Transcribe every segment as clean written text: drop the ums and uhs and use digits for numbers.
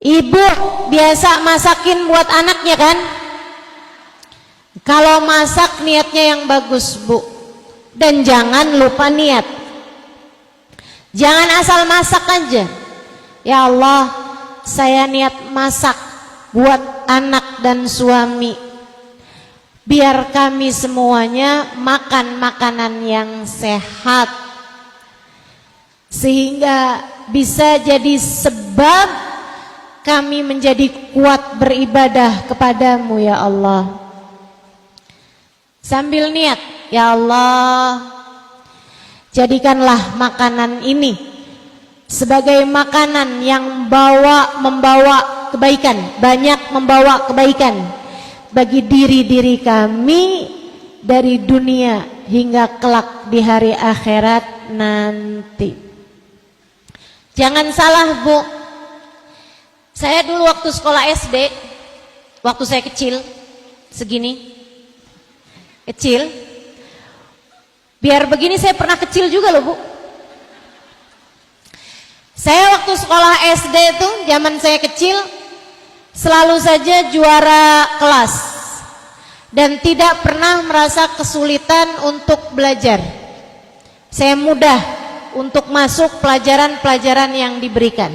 Ibu biasa masakin buat anaknya kan? Kalau masak niatnya yang bagus, Bu. Dan jangan lupa niat. Jangan asal masak aja. Ya Allah, saya niat masak buat anak dan suami. Biar kami semuanya makan makanan yang sehat. Sehingga bisa jadi sebab kami menjadi kuat beribadah kepadamu ya Allah. Sambil niat, ya Allah, jadikanlah makanan ini sebagai makanan yang membawa kebaikan, banyak membawa kebaikan bagi diri-diri kami dari dunia hingga kelak di hari akhirat nanti. Jangan salah, Bu. Saya dulu waktu sekolah SD, waktu saya kecil, segini, kecil, biar begini saya pernah kecil juga loh, Bu. Saya waktu sekolah SD itu, zaman saya kecil, selalu saja juara kelas dan tidak pernah merasa kesulitan untuk belajar. Saya mudah untuk masuk pelajaran-pelajaran yang diberikan.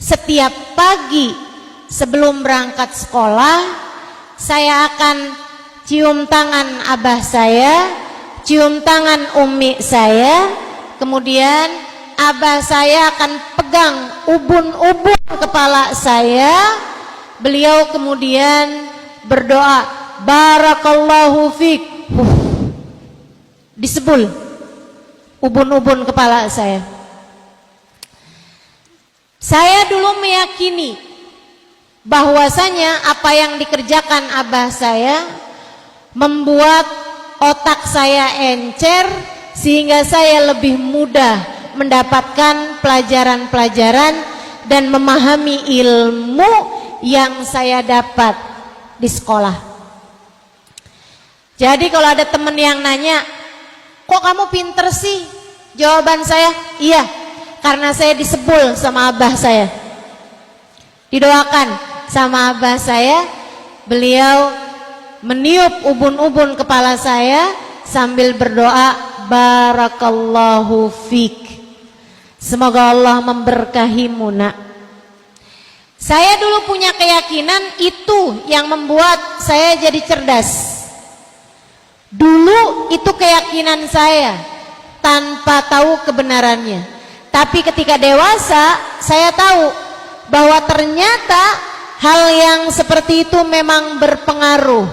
Setiap pagi sebelum berangkat sekolah, saya akan cium tangan abah saya, cium tangan umi saya, kemudian abah saya akan pegang ubun-ubun kepala saya. Beliau kemudian berdoa, barakallahu fik, disebul ubun-ubun kepala saya. Saya dulu meyakini bahwasanya apa yang dikerjakan abah saya membuat otak saya encer, sehingga saya lebih mudah mendapatkan pelajaran-pelajaran dan memahami ilmu yang saya dapat di sekolah. Jadi kalau ada teman yang nanya, kok kamu pinter sih? Jawaban saya, iya, karena saya disebul sama abah saya. Didoakan sama abah saya, beliau meniup ubun-ubun kepala saya sambil berdoa, barakallahu fik, semoga Allah memberkahimu nak. Saya dulu punya keyakinan itu yang membuat saya jadi cerdas. Dulu itu keyakinan saya tanpa tahu kebenarannya. Tapi ketika dewasa saya tahu bahwa ternyata hal yang seperti itu memang berpengaruh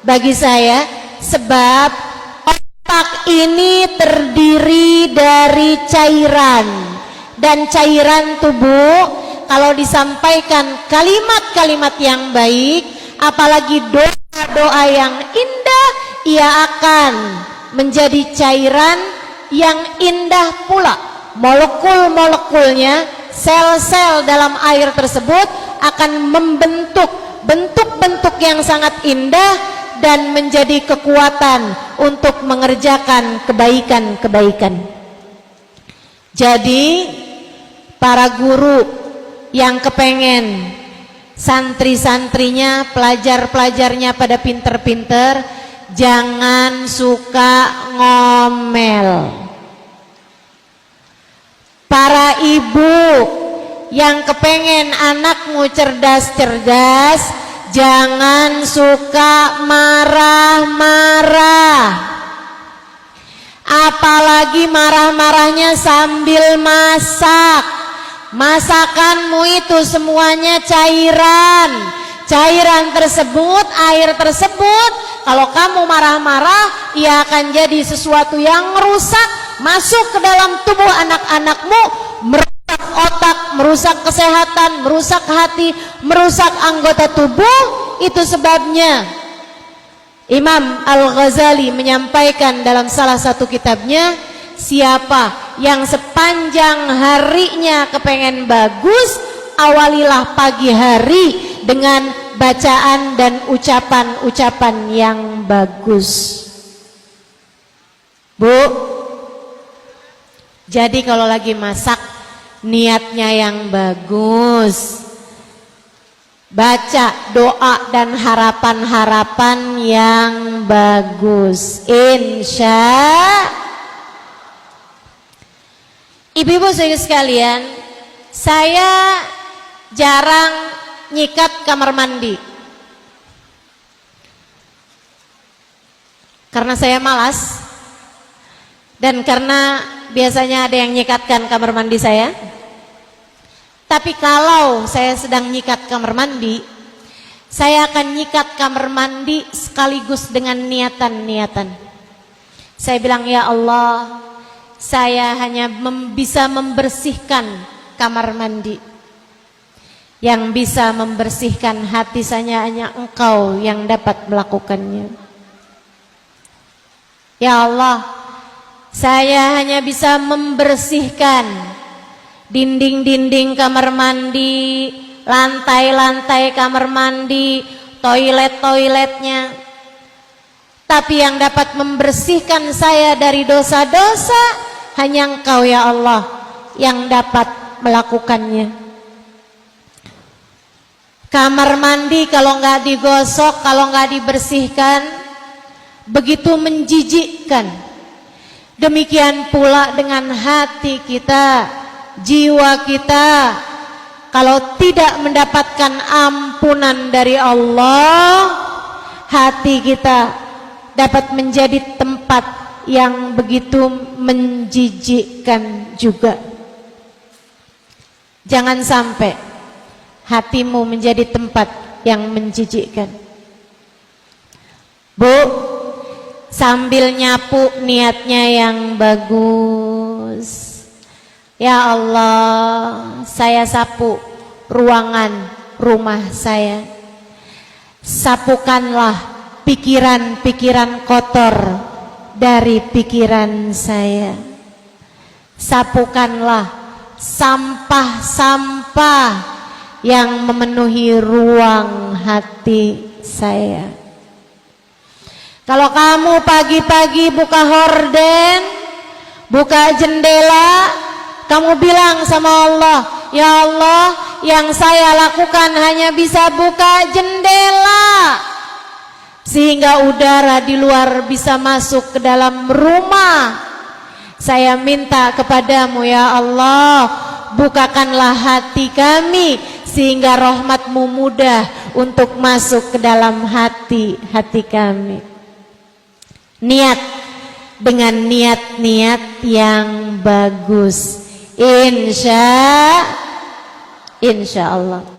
bagi saya, sebab otak ini terdiri dari cairan, dan cairan tubuh kalau disampaikan kalimat-kalimat yang baik, apalagi doa-doa yang indah, ia akan menjadi cairan yang indah pula. Molekul-molekulnya, sel-sel dalam air tersebut akan membentuk bentuk-bentuk yang sangat indah dan menjadi kekuatan untuk mengerjakan kebaikan-kebaikan. Jadi para guru yang kepengen santri-santrinya, pelajar-pelajarnya pada pinter-pinter, jangan suka ngomel. Para ibu yang kepengen anakmu cerdas-cerdas, jangan suka marah-marah. Apalagi marah-marahnya sambil masak. Masakanmu itu semuanya cairan. Cairan tersebut, air tersebut, kalau kamu marah-marah, ia akan jadi sesuatu yang rusak, masuk ke dalam tubuh anak-anakmu, merusak otak, merusak kesehatan, merusak hati, merusak anggota tubuh. Itu sebabnya Imam Al-Ghazali menyampaikan dalam salah satu kitabnya, siapa yang sepanjang harinya kepengen bagus, awalilah pagi hari dengan bacaan dan ucapan-ucapan yang bagus. Bu, jadi kalau lagi masak, niatnya yang bagus, baca doa dan harapan-harapan yang bagus. Ibu-ibu saudara sekalian, saya jarang nyikat kamar mandi karena saya malas dan karena biasanya ada yang nyikatkan kamar mandi saya. Tapi kalau saya sedang nyikat kamar mandi, saya akan nyikat kamar mandi sekaligus dengan niatan-niatan. Saya bilang, ya Allah, saya hanya bisa membersihkan kamar mandi. Yang bisa membersihkan hati saya hanya Engkau yang dapat melakukannya. Ya Allah, saya hanya bisa membersihkan dinding-dinding kamar mandi, lantai-lantai kamar mandi, toilet-toiletnya. Tapi yang dapat membersihkan saya dari dosa-dosa hanya Engkau ya Allah yang dapat melakukannya. Kamar mandi kalau nggak digosok, kalau nggak dibersihkan, begitu menjijikkan. Demikian pula dengan hati kita, jiwa kita, kalau tidak mendapatkan ampunan dari Allah, hati kita dapat menjadi tempat yang begitu menjijikkan juga. Jangan sampai hatimu menjadi tempat yang menjijikkan. Bu, sambil nyapu niatnya yang bagus. Ya Allah, saya sapu ruangan rumah saya. Sapukanlah pikiran-pikiran kotor dari pikiran saya. Sapukanlah sampah-sampah yang memenuhi ruang hati saya. Kalau kamu pagi-pagi buka horden, buka jendela, kamu bilang sama Allah, ya Allah, yang saya lakukan hanya bisa buka jendela sehingga udara di luar bisa masuk ke dalam rumah. Saya minta kepadamu ya Allah, bukakanlah hati kami sehingga rahmat-Mu mudah untuk masuk ke dalam hati-hati kami. Niat dengan niat-niat yang bagus. Insya Allah.